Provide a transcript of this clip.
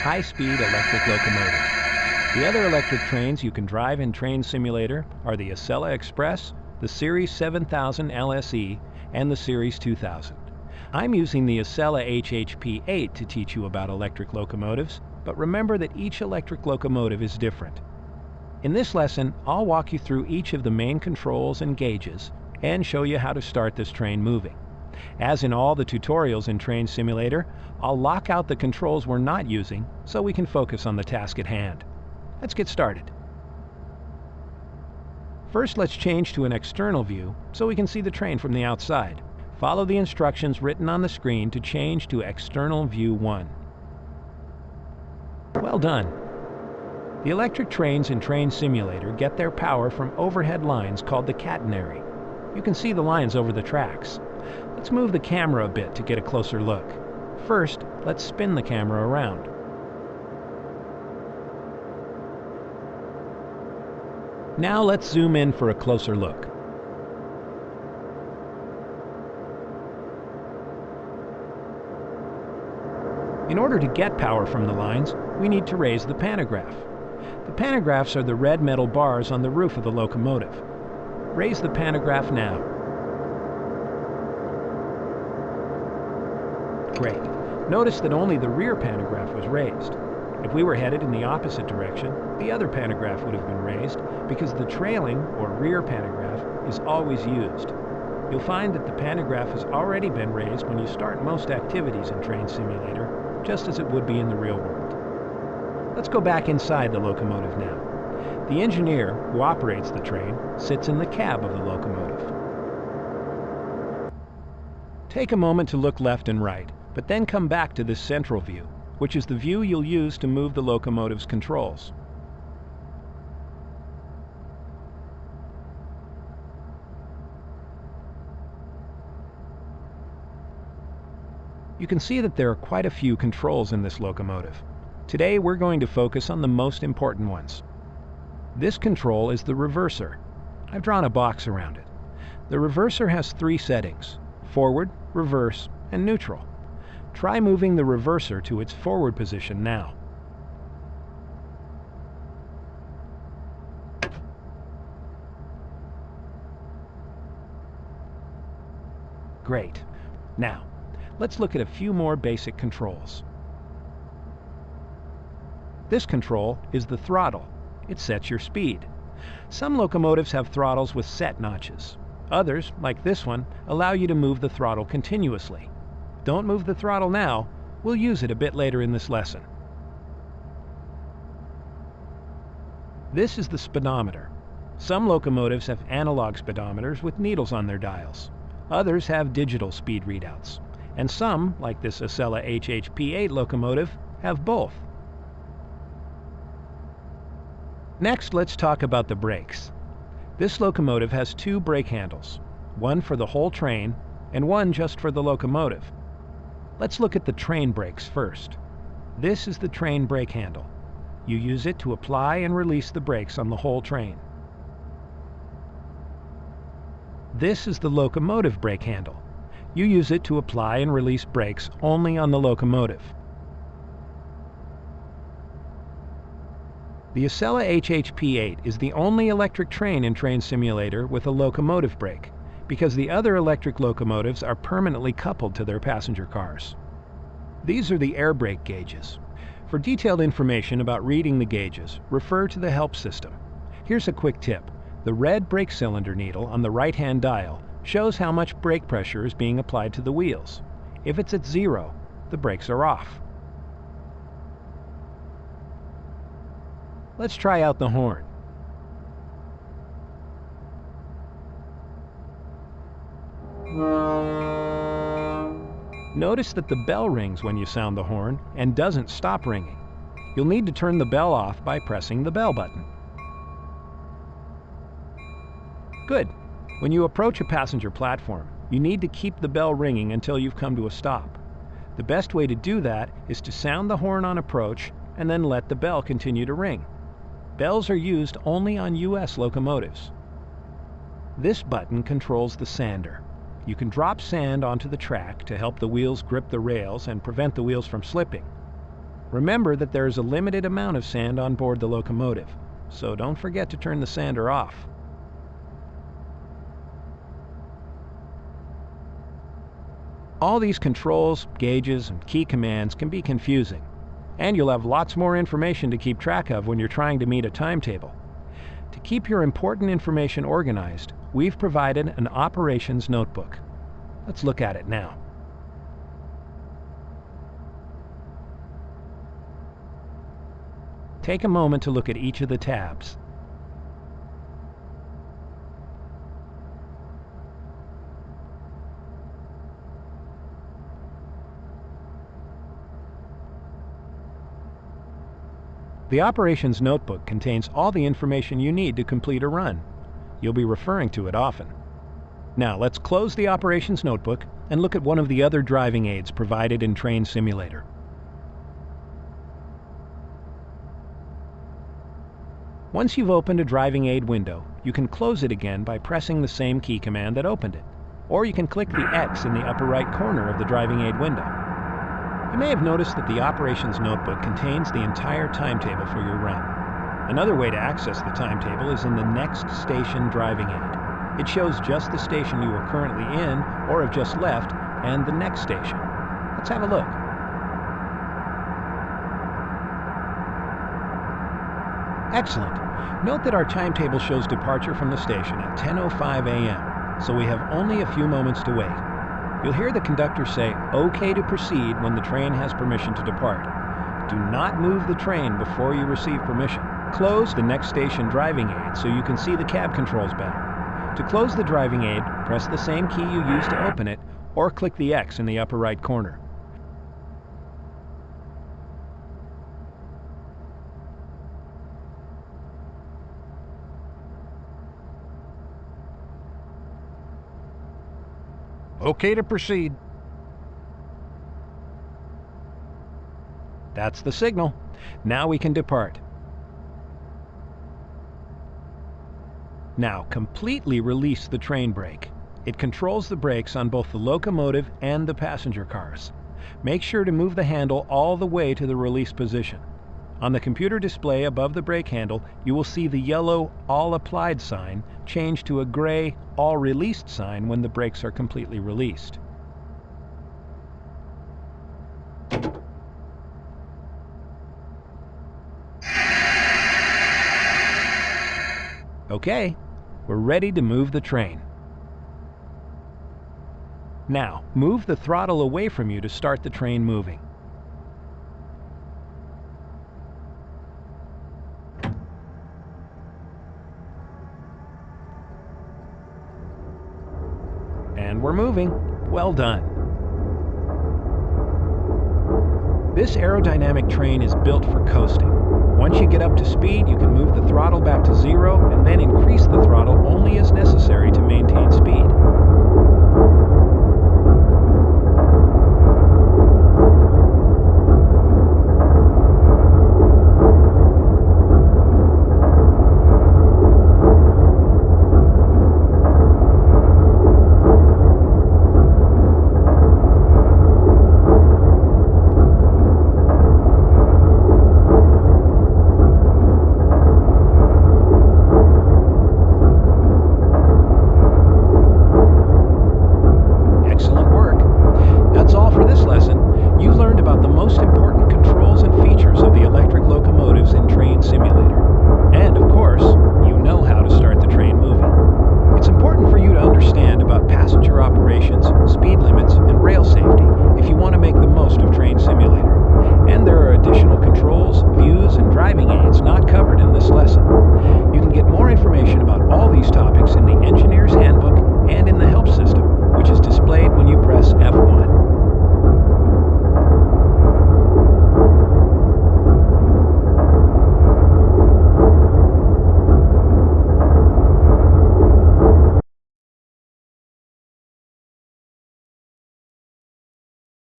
high-speed electric locomotive. The other electric trains you can drive in Train Simulator are the Acela Express, the Series 7000 LSE, and the Series 2000. I'm using the Acela HHP8 to teach you about electric locomotives, but remember that each electric locomotive is different. In this lesson, I'll walk you through each of the main controls and gauges and show you how to start this train moving. As in all the tutorials in Train Simulator, I'll lock out the controls we're not using so we can focus on the task at hand. Let's get started. First, let's change to an external view so we can see the train from the outside. Follow the instructions written on the screen to change to External View 1. Well done! The electric trains in Train Simulator get their power from overhead lines called the catenary. You can see the lines over the tracks. Let's move the camera a bit to get a closer look. First, let's spin the camera around. Now let's zoom in for a closer look. In order to get power from the lines, we need to raise the pantograph. The pantographs are the red metal bars on the roof of the locomotive. Raise the pantograph now. Great. Notice that only the rear pantograph was raised. If we were headed in the opposite direction, the other pantograph would have been raised because the trailing or rear pantograph is always used. You'll find that the pantograph has already been raised when you start most activities in Train Simulator, just as it would be in the real world. Let's go back inside the locomotive now. The engineer who operates the train sits in the cab of the locomotive. Take a moment to look left and right, but then come back to this central view, which is the view you'll use to move the locomotive's controls. You can see that there are quite a few controls in this locomotive. Today we're going to focus on the most important ones. This control is the reverser. I've drawn a box around it. The reverser has three settings: forward, reverse, and neutral. Try moving the reverser to its forward position now. Great. Now, let's look at a few more basic controls. This control is the throttle. It sets your speed. Some locomotives have throttles with set notches. Others, like this one, allow you to move the throttle continuously. Don't move the throttle now. We'll use it a bit later in this lesson. This is the speedometer. Some locomotives have analog speedometers with needles on their dials. Others have digital speed readouts. And some, like this Acela HHP8 locomotive, have both. Next, let's talk about the brakes. This locomotive has two brake handles, one for the whole train and one just for the locomotive. Let's look at the train brakes first. This is the train brake handle. You use it to apply and release the brakes on the whole train. This is the locomotive brake handle. You use it to apply and release brakes only on the locomotive. The Acela HHP8 is the only electric train in Train Simulator with a locomotive brake, because the other electric locomotives are permanently coupled to their passenger cars. These are the air brake gauges. For detailed information about reading the gauges, refer to the help system. Here's a quick tip. The red brake cylinder needle on the right-hand dial shows how much brake pressure is being applied to the wheels. If it's at 0, the brakes are off. Let's try out the horn. Notice that the bell rings when you sound the horn and doesn't stop ringing. You'll need to turn the bell off by pressing the bell button. Good. When you approach a passenger platform, you need to keep the bell ringing until you've come to a stop. The best way to do that is to sound the horn on approach and then let the bell continue to ring. Bells are used only on US locomotives. This button controls the sander. You can drop sand onto the track to help the wheels grip the rails and prevent the wheels from slipping. Remember that there is a limited amount of sand on board the locomotive, so don't forget to turn the sander off. All these controls, gauges, and key commands can be confusing, and you'll have lots more information to keep track of when you're trying to meet a timetable. To keep your important information organized, we've provided an operations notebook. Let's look at it now. Take a moment to look at each of the tabs. The operations notebook contains all the information you need to complete a run. You'll be referring to it often. Now let's close the operations notebook and look at one of the other driving aids provided in Train Simulator. Once you've opened a driving aid window, you can close it again by pressing the same key command that opened it, or you can click the X in the upper right corner of the driving aid window. You may have noticed that the operations notebook contains the entire timetable for your run. Another way to access the timetable is in the Next Station driving aid. It shows just the station you are currently in or have just left and the next station. Let's have a look. Excellent. Note that our timetable shows departure from the station at 10:05 a.m., so we have only a few moments to wait. You'll hear the conductor say, "OK to proceed" when the train has permission to depart. Do not move the train before you receive permission. Close the Next Station driving aid so you can see the cab controls better. To close the driving aid, press the same key you used to open it, or click the X in the upper right corner. OK to proceed. That's the signal. Now we can depart. Now completely release the train brake. It controls the brakes on both the locomotive and the passenger cars. Make sure to move the handle all the way to the release position. On the computer display above the brake handle, you will see the yellow All Applied sign change to a gray All Released sign when the brakes are completely released. Okay, we're ready to move the train. Now, move the throttle away from you to start the train moving. And we're moving. Well done. This aerodynamic train is built for coasting. Once you get up to speed, you can move the throttle back to 0 and then increase the throttle only as necessary to maintain speed.